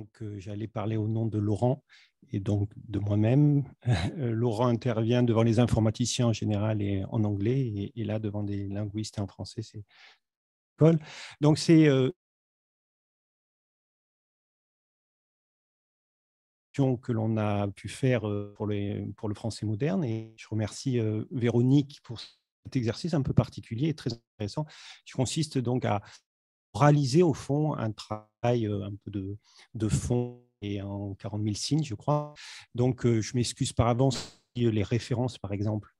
Donc, j'allais parler au nom de Laurent et donc de moi-même. Laurent intervient devant les informaticiens en général et en anglais, et là, devant des linguistes en français, c'est Paul. Donc, c'est que l'on a pu faire pour le français moderne. Et je remercie Véronique pour cet exercice un peu particulier et très intéressant, qui consiste donc à réaliser au fond un travail un peu de fond et en 40 000 signes, je crois. Donc, je m'excuse par avance si les références, par exemple,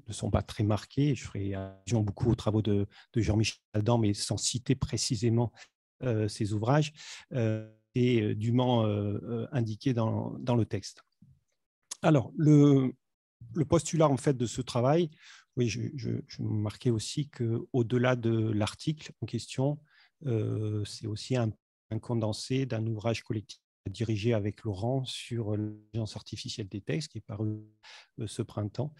ne sont pas très marquées. Je ferai allusion beaucoup aux travaux de Jean-Michel Adam, mais sans citer précisément ses ouvrages, et dûment indiqués dans le texte. Alors, le postulat en fait de ce travail, oui, je me marquais aussi qu'au-delà de l'article en question, c'est aussi un condensé d'un ouvrage collectif dirigé avec Laurent sur l'intelligence artificielle des textes, qui est paru ce printemps,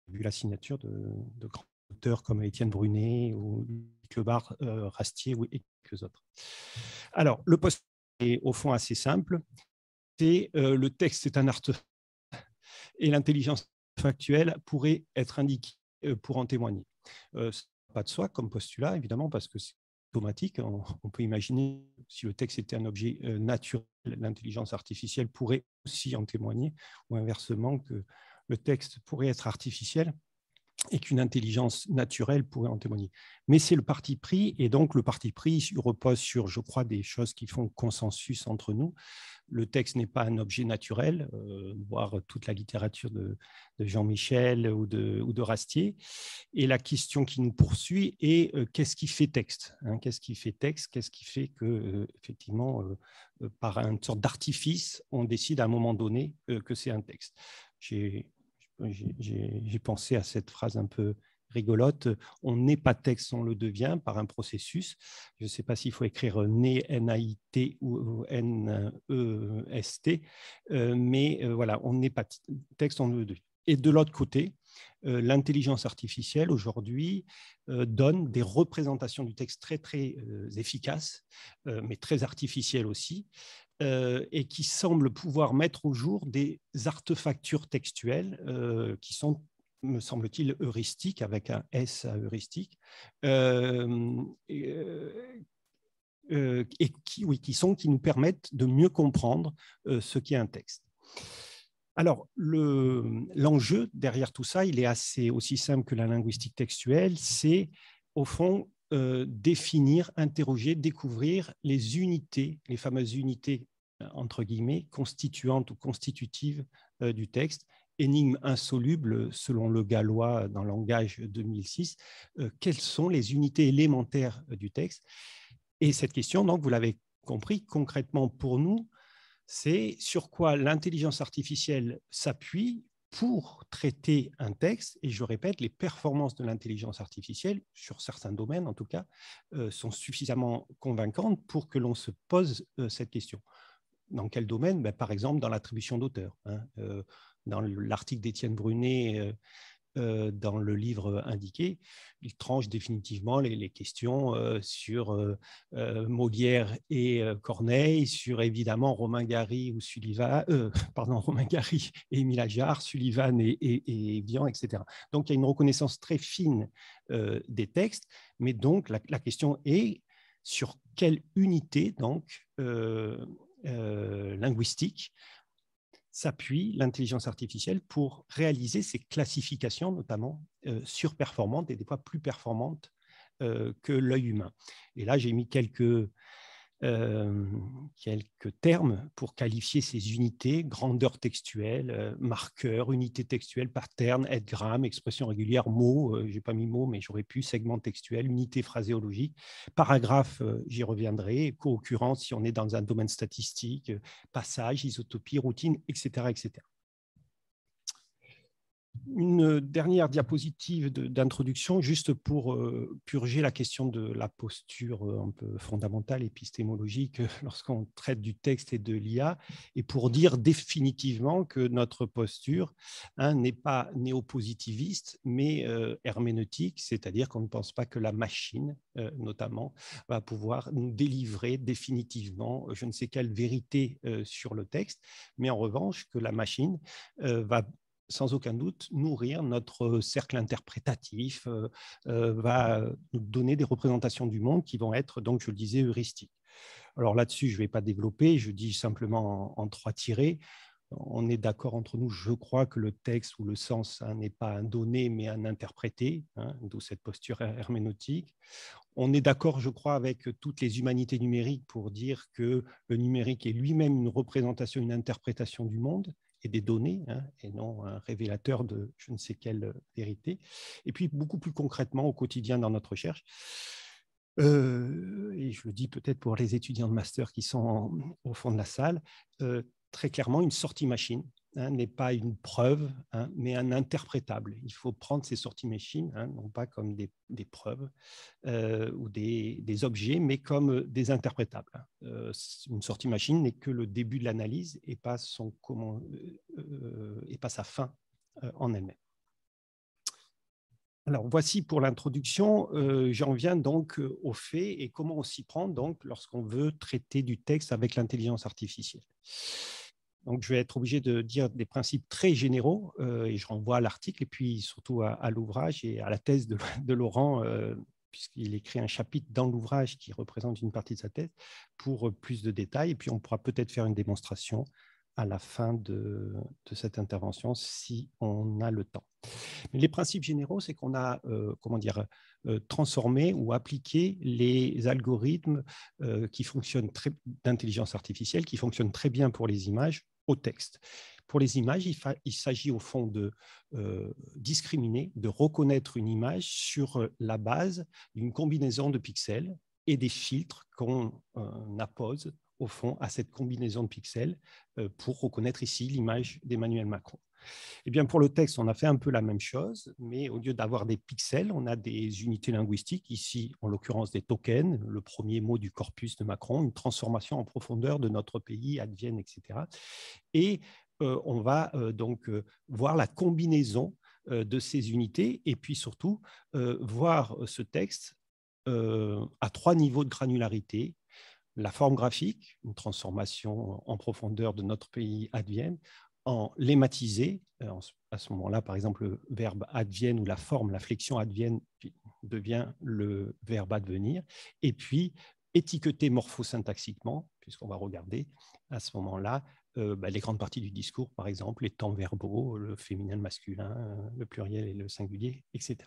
vu la signature de grands auteurs comme Étienne Brunet ou Clebar, Rastier et quelques autres. Alors, le postulat est au fond assez simple. C'est le texte est un artefact et l'intelligence factuelle pourrait être indiquée pour en témoigner. Ça n'a pas de soi comme postulat, évidemment, parce que c'est automatique. On peut imaginer, si le texte était un objet naturel, l'intelligence artificielle pourrait aussi en témoigner, ou inversement, que le texte pourrait être artificiel et qu'une intelligence naturelle pourrait en témoigner. Mais c'est le parti pris, et donc le parti pris repose sur, je crois, des choses qui font consensus entre nous. Le texte n'est pas un objet naturel, voire toute la littérature de Jean-Michel ou de Rastier. Et la question qui nous poursuit est qu'est-ce qui fait texte, hein, qu'est-ce qui fait texte? Qu'est-ce qui fait que, effectivement, par une sorte d'artifice, on décide à un moment donné que c'est un texte? J'ai pensé à cette phrase un peu rigolote. On n'est pas texte, on le devient par un processus. Je ne sais pas s'il faut écrire né, N-A-I-T ou N-E-S-T, mais voilà, on n'est pas texte, on le devient. Et de l'autre côté, l'intelligence artificielle aujourd'hui donne des représentations du texte très, très efficaces, mais très artificielles aussi, et qui semble pouvoir mettre au jour des artefactures textuelles qui sont, me semble-t-il, heuristiques, avec un S à heuristique, et qui nous permettent de mieux comprendre ce qu'est un texte. Alors, l'enjeu derrière tout ça, il est assez aussi simple que la linguistique textuelle, c'est au fond définir, interroger, découvrir les unités, les fameuses unités entre guillemets, constituantes ou constitutives du texte, énigme insoluble selon le Gallois dans Langage 2006, quelles sont les unités élémentaires du texte? Et cette question, donc, vous l'avez compris, concrètement pour nous, c'est sur quoi l'intelligence artificielle s'appuie pour traiter un texte. Et je répète, les performances de l'intelligence artificielle, sur certains domaines en tout cas, sont suffisamment convaincantes pour que l'on se pose cette question. Dans quel domaine? Ben, par exemple, dans l'attribution d'auteur. Hein. Dans l'article d'Étienne Brunet, dans le livre indiqué, il tranche définitivement les questions sur Molière et Corneille, sur évidemment Romain Gary ou Sullivan, Romain Gary et Émile Ajar, Sullivan et Vian, etc. Donc il y a une reconnaissance très fine des textes, mais donc la question est sur quelle unité donc linguistique s'appuie l'intelligence artificielle pour réaliser ces classifications, notamment surperformantes et des fois plus performantes que l'œil humain. Et là, j'ai mis quelques termes pour qualifier ces unités: grandeur textuelle, marqueur, unité textuelle, pattern, aide-gramme, expression régulière, mot, j'ai pas mis mot, mais j'aurais pu, segment textuel, unité phraséologique, paragraphe, j'y reviendrai, co-occurrence si on est dans un domaine statistique, passage, isotopie, routine, etc., etc. Une dernière diapositive d'introduction, juste pour purger la question de la posture un peu fondamentale, épistémologique, lorsqu'on traite du texte et de l'IA, et pour dire définitivement que notre posture n'est pas néopositiviste, mais herméneutique, c'est-à-dire qu'on ne pense pas que la machine, notamment, va pouvoir nous délivrer définitivement je ne sais quelle vérité sur le texte, mais en revanche que la machine va sans aucun doute nourrir notre cercle interprétatif, va nous donner des représentations du monde qui vont être, donc je le disais, heuristiques. Alors là-dessus, je ne vais pas développer, je dis simplement en 3 tirés. On est d'accord entre nous, je crois que le texte ou le sens n'est pas un donné, mais un interprété, d'où cette posture herméneutique. On est d'accord, je crois, avec toutes les humanités numériques pour dire que le numérique est lui-même une représentation, une interprétation du monde et des données, et non un révélateur de je ne sais quelle vérité. Et puis, beaucoup plus concrètement, au quotidien dans notre recherche, et je le dis peut-être pour les étudiants de master qui sont au fond de la salle, très clairement, une sortie machine n'est pas une preuve, mais un interprétable. Il faut prendre ces sorties machines, non pas comme des preuves ou des objets, mais comme des interprétables. Une sortie machine n'est que le début de l'analyse et pas sa fin en elle-même. Alors, voici pour l'introduction. J'en viens donc aux faits et comment on s'y prend donc lorsqu'on veut traiter du texte avec l'intelligence artificielle. Donc, je vais être obligé de dire des principes très généraux et je renvoie à l'article et puis surtout à l'ouvrage et à la thèse de Laurent, puisqu'il écrit un chapitre dans l'ouvrage qui représente une partie de sa thèse pour plus de détails. Et puis, on pourra peut-être faire une démonstration à la fin de cette intervention si on a le temps. Mais les principes généraux, c'est qu'on a transformé ou appliqué les algorithmes qui fonctionnent d'intelligence artificielle, qui fonctionnent très bien pour les images, au texte. Pour les images, il s'agit au fond de discriminer, de reconnaître une image sur la base d'une combinaison de pixels et des filtres qu'on appose au fond à cette combinaison de pixels pour reconnaître ici l'image d'Emmanuel Macron. Eh bien, pour le texte, on a fait un peu la même chose, mais au lieu d'avoir des pixels, on a des unités linguistiques, ici, en l'occurrence des tokens, le premier mot du corpus de Macron, une transformation en profondeur de notre pays, advienne, etc. Et on va donc voir la combinaison de ces unités et puis surtout voir ce texte à 3 niveaux de granularité. La forme graphique, une transformation en profondeur de notre pays advienne, en lématisé, à ce moment-là, par exemple, le verbe advienne ou la forme, la flexion advienne devient le verbe advenir, et puis étiqueté morphosyntaxiquement, puisqu'on va regarder à ce moment-là les grandes parties du discours, par exemple, les temps verbaux, le féminin, le masculin, le pluriel et le singulier, etc.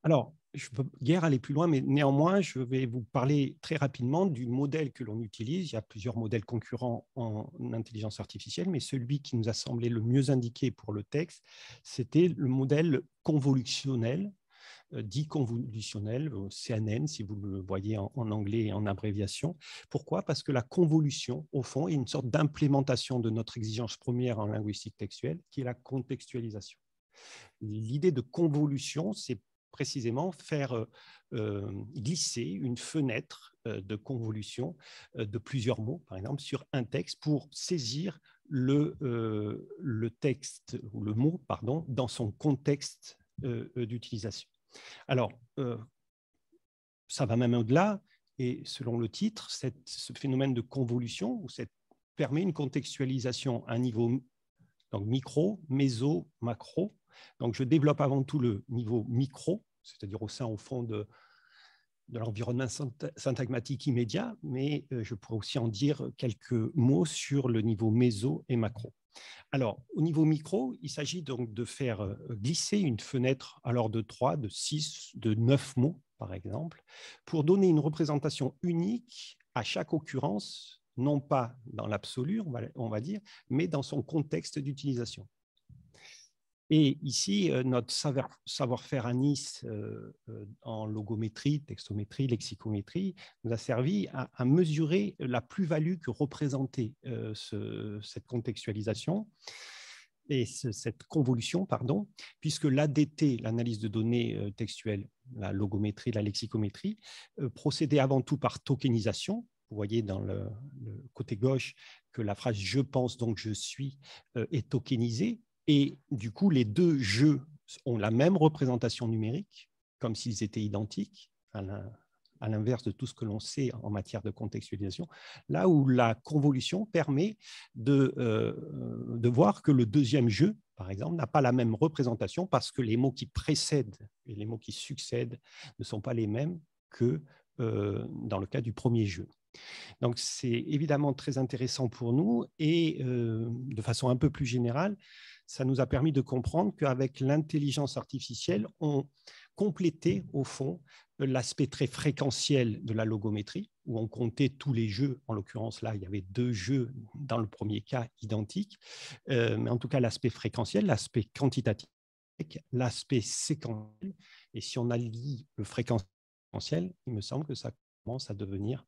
Alors, je ne peux guère aller plus loin, mais néanmoins, je vais vous parler très rapidement du modèle que l'on utilise. Il y a plusieurs modèles concurrents en intelligence artificielle, mais celui qui nous a semblé le mieux indiqué pour le texte, c'était le modèle convolutionnel, dit convolutionnel, CNN, si vous le voyez en anglais et en abréviation. Pourquoi? Parce que la convolution, au fond, est une sorte d'implémentation de notre exigence première en linguistique textuelle, qui est la contextualisation. L'idée de convolution, c'est précisément faire glisser une fenêtre de convolution de plusieurs mots, par exemple, sur un texte pour saisir le texte ou le mot, pardon, dans son contexte d'utilisation. Alors, ça va même au-delà, et selon le titre, ce phénomène de convolution permet une contextualisation à un niveau donc micro, méso, macro. Donc, je développe avant tout le niveau micro, c'est-à-dire au fond de l'environnement syntagmatique immédiat, mais je pourrais aussi en dire quelques mots sur le niveau méso et macro. Alors, au niveau micro, il s'agit donc de faire glisser une fenêtre à l'ordre de 3, de 6, de 9 mots, par exemple, pour donner une représentation unique à chaque occurrence, non pas dans l'absolu, on va dire, mais dans son contexte d'utilisation. Et ici, notre savoir-faire à Nice en logométrie, textométrie, lexicométrie nous a servi à mesurer la plus-value que représentait cette contextualisation. et cette convolution, pardon, puisque l'ADT, l'analyse de données textuelles, la logométrie, la lexicométrie, procédait avant tout par tokenisation. Vous voyez dans le côté gauche que la phrase « je pense donc je suis » est tokenisée, et du coup les deux « je » ont la même représentation numérique, comme s'ils étaient identiques, à l'inverse de tout ce que l'on sait en matière de contextualisation, là où la convolution permet de voir que le deuxième jeu, par exemple, n'a pas la même représentation parce que les mots qui précèdent et les mots qui succèdent ne sont pas les mêmes que dans le cas du premier jeu. Donc, c'est évidemment très intéressant pour nous et de façon un peu plus générale, ça nous a permis de comprendre qu'avec l'intelligence artificielle, on complétait au fond l'aspect très fréquentiel de la logométrie, où on comptait tous les jeux. En l'occurrence, là, il y avait 2 jeux dans le premier cas identiques, mais en tout cas, l'aspect fréquentiel, l'aspect quantitatif, l'aspect séquentiel. Et si on allie le fréquentiel, il me semble que ça commence à devenir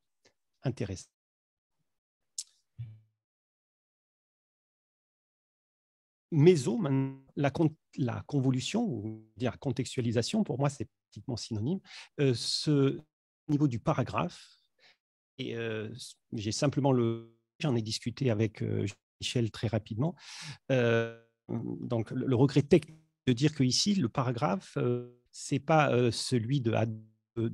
intéressant. Méso, la convolution, ou dire contextualisation, pour moi, c'est pratiquement synonyme. Ce niveau du paragraphe, et j'ai simplement j'en ai discuté avec Michel très rapidement. Donc, le regret technique de dire qu'ici, le paragraphe, ce n'est pas celui de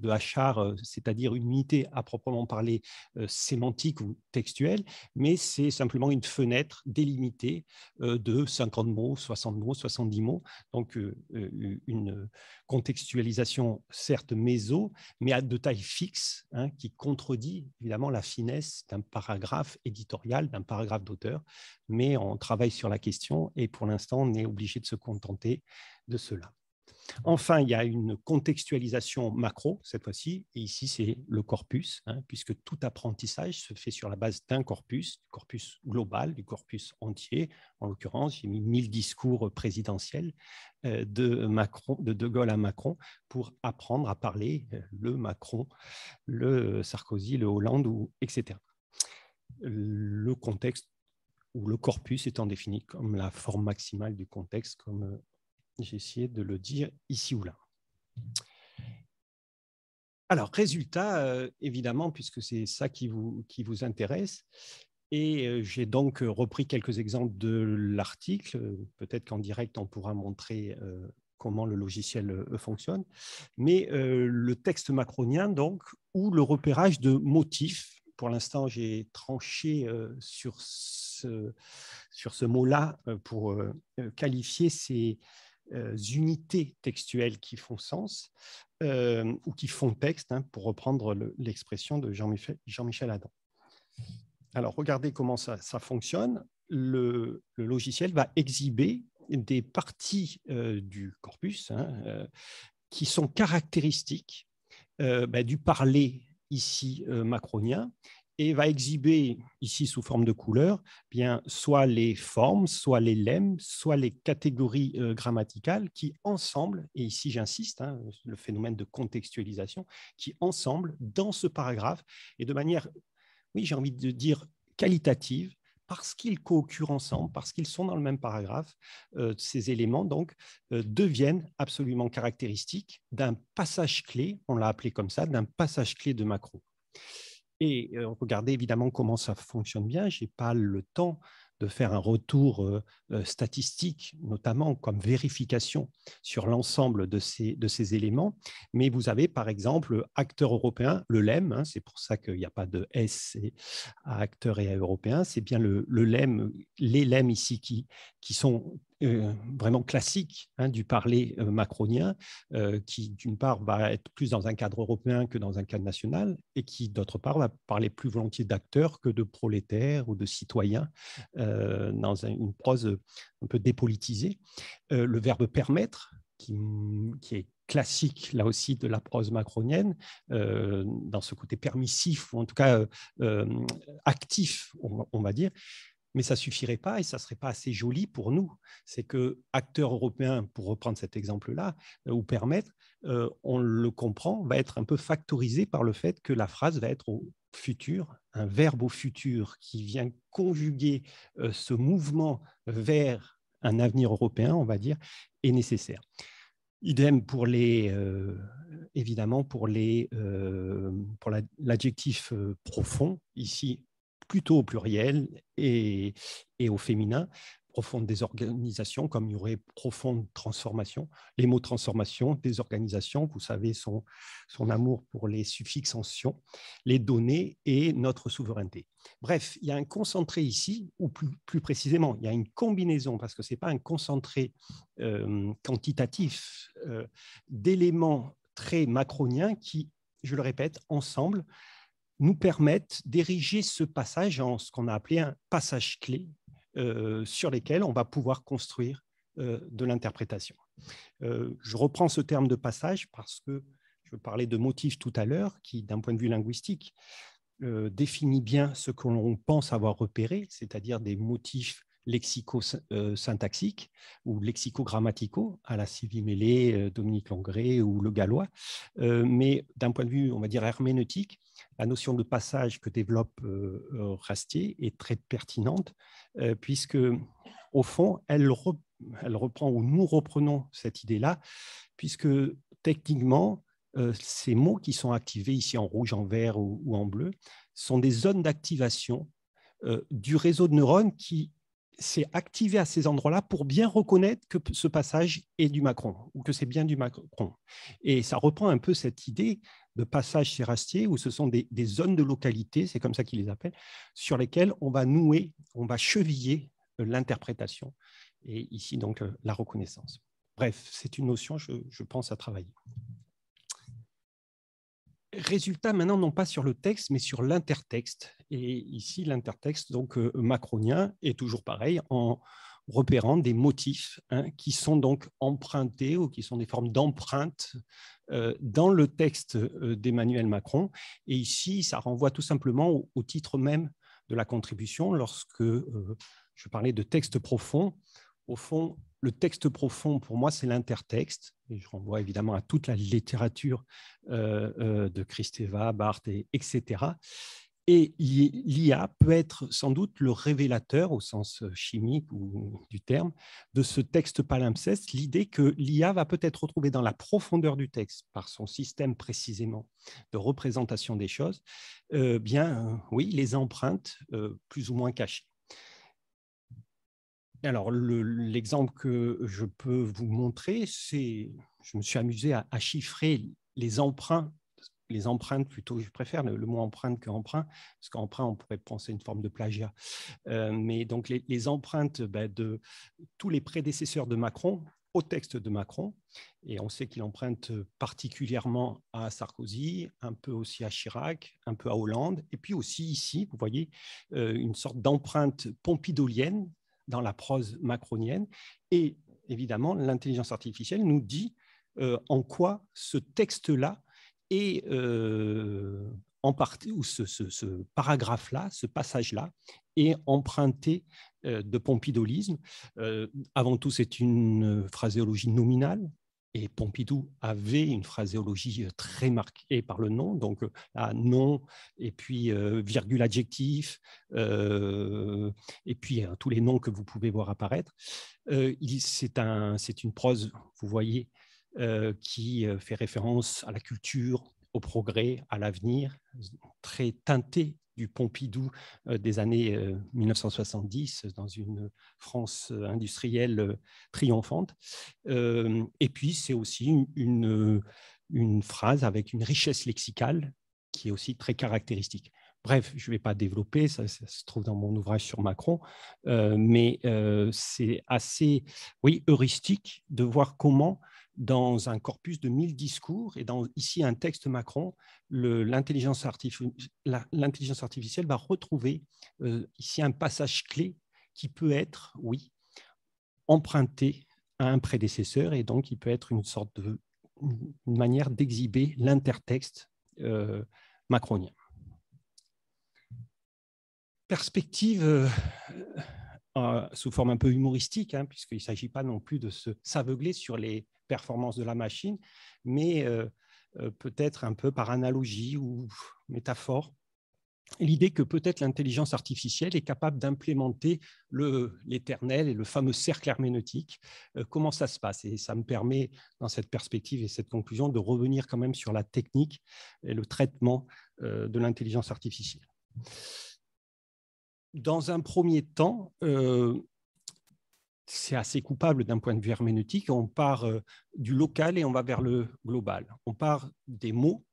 Achard, c'est-à-dire une unité à proprement parler sémantique ou textuelle, mais c'est simplement une fenêtre délimitée de 50 mots, 60 mots, 70 mots. Donc, une contextualisation certes méso, mais de taille fixe, hein, qui contredit évidemment la finesse d'un paragraphe éditorial, d'un paragraphe d'auteur. Mais on travaille sur la question et pour l'instant, on est obligé de se contenter de cela. Enfin, il y a une contextualisation macro, cette fois-ci, et ici, c'est le corpus, hein, puisque tout apprentissage se fait sur la base d'un corpus, du corpus global, du corpus entier. En l'occurrence, j'ai mis 1000 discours présidentiels de Gaulle à Macron pour apprendre à parler le Macron, le Sarkozy, le Hollande, etc. Le contexte ou le corpus étant défini comme la forme maximale du contexte, comme j'ai essayé de le dire ici ou là. Alors, résultat, évidemment, puisque c'est ça qui vous intéresse, et j'ai donc repris quelques exemples de l'article. Peut-être qu'en direct, on pourra montrer comment le logiciel fonctionne. Mais le texte macronien, donc, ou le repérage de motifs. Pour l'instant, j'ai tranché sur ce mot-là pour qualifier ces unités textuelles qui font sens ou qui font texte, hein, pour reprendre l'expression de Jean-Michel Adam. Alors, regardez comment ça fonctionne. Le logiciel va exhiber des parties du corpus, hein, qui sont caractéristiques du parler ici macronien, et va exhiber ici sous forme de couleurs bien soit les formes, soit les lemmes, soit les catégories grammaticales qui ensemble, et ici j'insiste, hein, le phénomène de contextualisation, qui ensemble dans ce paragraphe et de manière, oui, j'ai envie de dire qualitative, parce qu'ils co-occurrent ensemble, parce qu'ils sont dans le même paragraphe, ces éléments donc deviennent absolument caractéristiques d'un passage clé, on l'a appelé comme ça, d'un passage clé de Macron. Et regardez évidemment comment ça fonctionne bien. Je n'ai pas le temps de faire un retour statistique, notamment comme vérification sur l'ensemble de ces éléments. Mais vous avez par exemple acteur européen, le LEM, hein, c'est pour ça qu'il n'y a pas de S à acteur et à européen, c'est bien le LEM, les LEM ici qui sont vraiment classiques, hein, du parler macronien, qui d'une part va être plus dans un cadre européen que dans un cadre national, et qui d'autre part va parler plus volontiers d'acteurs que de prolétaires ou de citoyens, dans une prose un peu dépolitisée. Le verbe permettre, qui est classique là aussi de la prose macronienne, dans ce côté permissif, ou en tout cas actif, on va dire. Mais ça ne suffirait pas et ça ne serait pas assez joli pour nous. C'est que acteur européen, pour reprendre cet exemple-là, ou permettre, on le comprend, va être un peu factorisé par le fait que la phrase va être au futur, un verbe au futur qui vient conjuguer ce mouvement vers un avenir européen, on va dire, est nécessaire. Idem pour évidemment pour l'adjectif profond, ici plutôt au pluriel et au féminin. Profonde désorganisation, comme il y aurait profonde transformation. Les mots transformation, désorganisation, vous savez, son amour pour les suffixes anciens, les données et notre souveraineté. Bref, il y a un concentré ici, ou plus précisément, il y a une combinaison, parce que ce n'est pas un concentré quantitatif d'éléments très macroniens qui, je le répète, ensemble, nous permettent d'ériger ce passage en ce qu'on a appelé un passage clé, sur lesquels on va pouvoir construire de l'interprétation. Je reprends ce terme de passage parce que je parlais de motif tout à l'heure qui, d'un point de vue linguistique, définit bien ce que l'on pense avoir repéré, c'est-à-dire des motifs lexico-syntaxiques ou lexicogrammaticaux à la Sylvie Mélé, Dominique Longré ou le Gallois. Mais d'un point de vue, on va dire, herméneutique, la notion de passage que développe Rastier est très pertinente puisque, au fond, elle reprend, ou nous reprenons cette idée-là, puisque techniquement, ces mots qui sont activés ici en rouge, en vert ou en bleu sont des zones d'activation du réseau de neurones qui s'est activé à ces endroits-là pour bien reconnaître que ce passage est du Macron ou que c'est bien du Macron. Et ça reprend un peu cette idée de passage chez Rastier où ce sont des zones de localité, c'est comme ça qu'il les appelle, sur lesquelles on va nouer, on va cheviller l'interprétation et ici donc la reconnaissance. Bref, c'est une notion, je pense, à travailler. Résultat maintenant, non pas sur le texte, mais sur l'intertexte. Et ici, l'intertexte donc macronien est toujours pareil, en repérant des motifs qui sont donc empruntés ou qui sont des formes d'empreinte dans le texte d'Emmanuel Macron. Et ici, ça renvoie tout simplement au titre même de la contribution. Lorsque je parlais de texte profond, au fond, le texte profond, pour moi, c'est l'intertexte. Et je renvoie évidemment à toute la littérature de Kristeva, Barthes, etc. Et l'IA peut être sans doute le révélateur, au sens chimique ou du terme, de ce texte palimpseste, l'idée que l'IA va peut-être retrouver dans la profondeur du texte, par son système précisément de représentation des choses, oui, les empreintes plus ou moins cachées. Alors, l'exemple que je peux vous montrer, c'est, je me suis amusé à chiffrer les empreintes plutôt, je préfère le mot empreinte qu'emprunt, parce qu'emprunt, on pourrait penser une forme de plagiat. Mais donc, les empreintes de tous les prédécesseurs de Macron au texte de Macron, et on sait qu'il emprunte particulièrement à Sarkozy, un peu aussi à Chirac, un peu à Hollande, et puis aussi ici, vous voyez, une sorte d'empreinte pompidolienne dans la prose macronienne. Et évidemment, l'intelligence artificielle nous dit en quoi ce texte-là est en partie, ou ce paragraphe-là, ce passage-là, est emprunté de pompidolisme. Avant tout, c'est une phraséologie nominale. Et Pompidou avait une phraséologie très marquée par le nom, donc nom, et puis virgule adjectif, et puis tous les noms que vous pouvez voir apparaître. C'est une prose, vous voyez, qui fait référence à la culture, au progrès, à l'avenir, très teintée du Pompidou des années 1970 dans une France industrielle triomphante. Et puis, c'est aussi une phrase avec une richesse lexicale qui est aussi très caractéristique. Bref, je ne vais pas développer, ça se trouve dans mon ouvrage sur Macron, mais c'est assez, oui, heuristique de voir comment, dans un corpus de 1000 discours, et dans ici un texte Macron, l'intelligence artificielle va retrouver ici un passage clé qui peut être, oui, emprunté à un prédécesseur, et donc il peut être une sorte une manière d'exhiber l'intertexte macronien. Perspective sous forme un peu humoristique, puisqu'il ne s'agit pas non plus de s'aveugler sur les performances de la machine, mais peut-être un peu par analogie ou métaphore. l'idée que peut-être l'intelligence artificielle est capable d'implémenter l'éternel et le fameux cercle herméneutique. Comment ça se passe? Et ça me permet, dans cette perspective et cette conclusion, de revenir quand même sur la technique et le traitement de l'intelligence artificielle. Dans un premier temps, c'est assez coupable d'un point de vue herméneutique. On part du local et on va vers le global. On part des mots,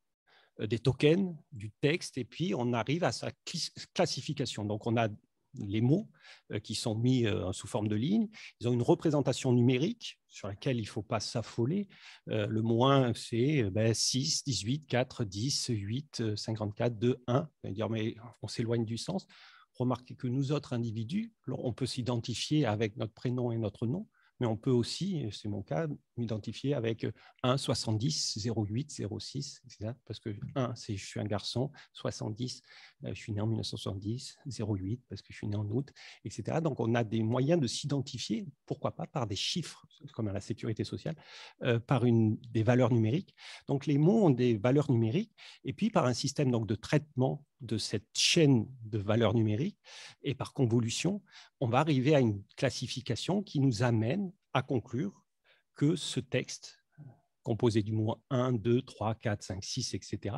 des tokens, du texte, et puis on arrive à sa classification. Donc, on a les mots qui sont mis sous forme de lignes. Ils ont une représentation numérique sur laquelle il ne faut pas s'affoler. Le mot 1, c'est 6, 18, 4, 10, 8, 54, 2, 1. On va dire, mais on s'éloigne du sens. Remarquez que nous autres individus, on peut s'identifier avec notre prénom et notre nom, mais on peut aussi, c'est mon cas, m'identifier avec 1, 70, 08, 06, etc. Parce que 1, c'est je suis un garçon, 70, je suis né en 1970, 08, parce que je suis né en août, etc. Donc, on a des moyens de s'identifier, pourquoi pas par des chiffres, comme à la sécurité sociale, par des valeurs numériques. Donc, les mots ont des valeurs numériques, et puis par un système donc, de traitement de cette chaîne de valeurs numériques, et par convolution, on va arriver à une classification qui nous amène à conclure que ce texte, composé du mot 1, 2, 3, 4, 5, 6, etc.,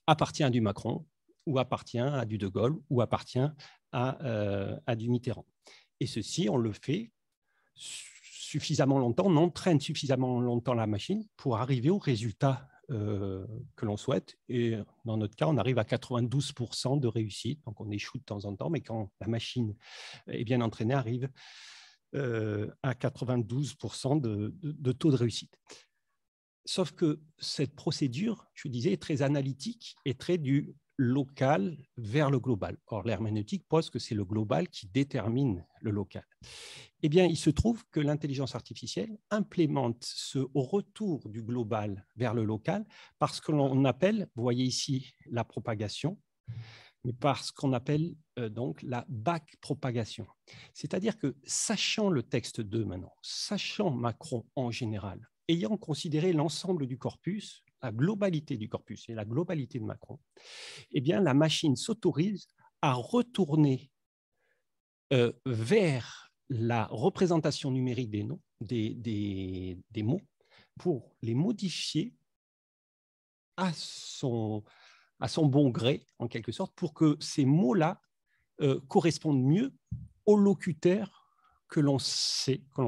appartient à du Macron, ou appartient à du De Gaulle, ou appartient à du Mitterrand. Et ceci, on le fait suffisamment longtemps, on entraîne suffisamment longtemps la machine pour arriver au résultat que l'on souhaite. Et dans notre cas, on arrive à 92% de réussite. Donc, on échoue de temps en temps, mais quand la machine est bien entraînée, arrive à 92% de taux de réussite. Sauf que cette procédure, je disais, est très analytique et très du local vers le global. Or, l'herméneutique pose que c'est le global qui détermine le local. Eh bien, il se trouve que l'intelligence artificielle implémente ce retour du global vers le local parce que l'on appelle, vous voyez ici la propagation, mais par ce qu'on appelle donc la backpropagation. C'est-à-dire que, sachant le texte 2 maintenant, sachant Macron en général, ayant considéré l'ensemble du corpus, la globalité du corpus et la globalité de Macron, eh bien, la machine s'autorise à retourner vers la représentation numérique des noms, des mots, pour les modifier à son bon gré, en quelque sorte, pour que ces mots-là correspondent mieux au locuteur que l'on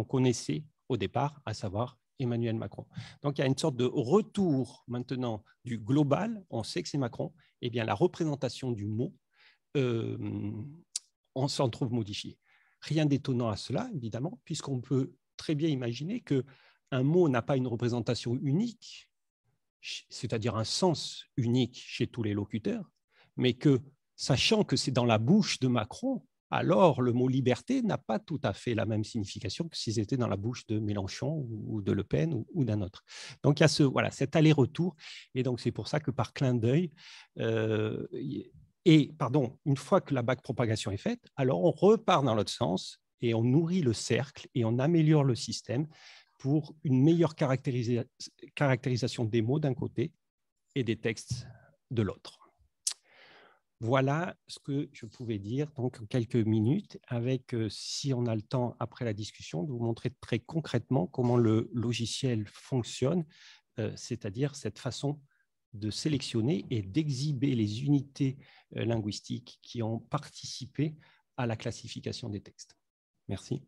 connaissait au départ, à savoir Emmanuel Macron. Donc, il y a une sorte de retour maintenant du global, on sait que c'est Macron, et bien la représentation du mot, on s'en trouve modifié. Rien d'étonnant à cela, évidemment, puisqu'on peut très bien imaginer qu'un mot n'a pas une représentation unique, c'est-à-dire un sens unique chez tous les locuteurs, mais que, sachant que c'est dans la bouche de Macron, alors le mot liberté n'a pas tout à fait la même signification que si c'était dans la bouche de Mélenchon ou de Le Pen ou d'un autre. Donc il y a cet aller-retour, et donc c'est pour ça que par clin d'œil, une fois que la backpropagation est faite, alors on repart dans l'autre sens et on nourrit le cercle et on améliore le système pour une meilleure caractérisation des mots d'un côté et des textes de l'autre. Voilà ce que je pouvais dire donc en quelques minutes, avec, si on a le temps après la discussion, de vous montrer très concrètement comment le logiciel fonctionne, c'est-à-dire cette façon de sélectionner et d'exhiber les unités linguistiques qui ont participé à la classification des textes. Merci.